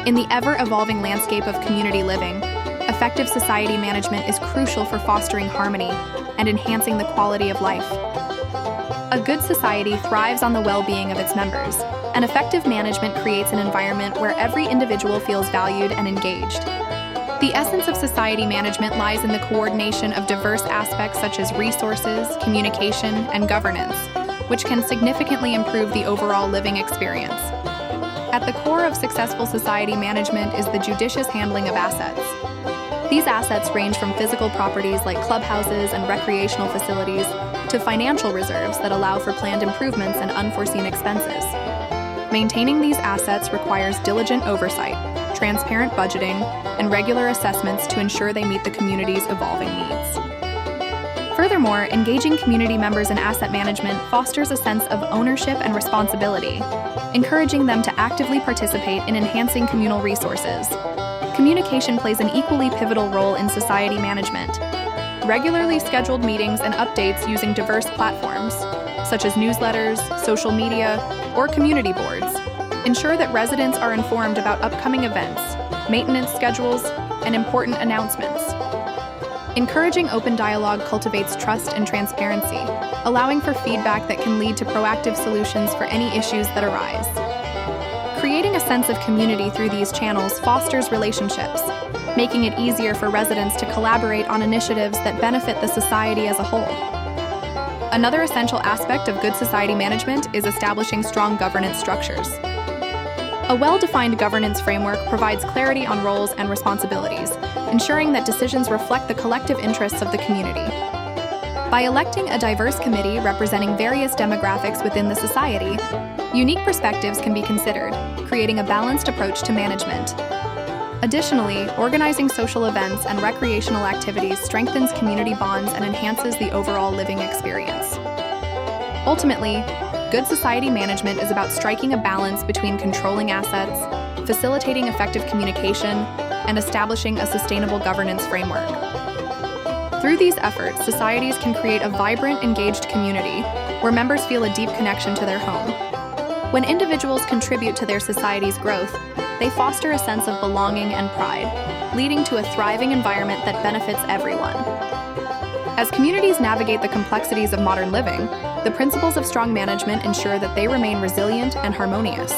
In the ever-evolving landscape of community living, effective society management is crucial for fostering harmony and enhancing the quality of life. A good society thrives on the well-being of its members, and effective management creates an environment where every individual feels valued and engaged. The essence of society management lies in the coordination of diverse aspects such as resources, communication, and governance, which can significantly improve the overall living experience. At the core of successful society management is the judicious handling of assets. These assets range from physical properties like clubhouses and recreational facilities to financial reserves that allow for planned improvements and unforeseen expenses. Maintaining these assets requires diligent oversight, transparent budgeting, and regular assessments to ensure they meet the community's evolving needs. Furthermore, engaging community members in asset management fosters a sense of ownership and responsibility, encouraging them to actively participate in enhancing communal resources. Communication plays an equally pivotal role in society management. Regularly scheduled meetings and updates using diverse platforms, such as newsletters, social media, or community boards, ensure that residents are informed about upcoming events, maintenance schedules, and important announcements. Encouraging open dialogue cultivates trust and transparency, allowing for feedback that can lead to proactive solutions for any issues that arise. Creating a sense of community through these channels fosters relationships, making it easier for residents to collaborate on initiatives that benefit the society as a whole. Another essential aspect of good society management is establishing strong governance structures. A well-defined governance framework provides clarity on roles and responsibilities, ensuring that decisions reflect the collective interests of the community. By electing a diverse committee representing various demographics within the society, unique perspectives can be considered, creating a balanced approach to management. Additionally, organizing social events and recreational activities strengthens community bonds and enhances the overall living experience. Ultimately, good society management is about striking a balance between controlling assets, facilitating effective communication, and establishing a sustainable governance framework. Through these efforts, societies can create a vibrant, engaged community where members feel a deep connection to their home. When individuals contribute to their society's growth, they foster a sense of belonging and pride, leading to a thriving environment that benefits everyone. As communities navigate the complexities of modern living, the principles of strong management ensure that they remain resilient and harmonious.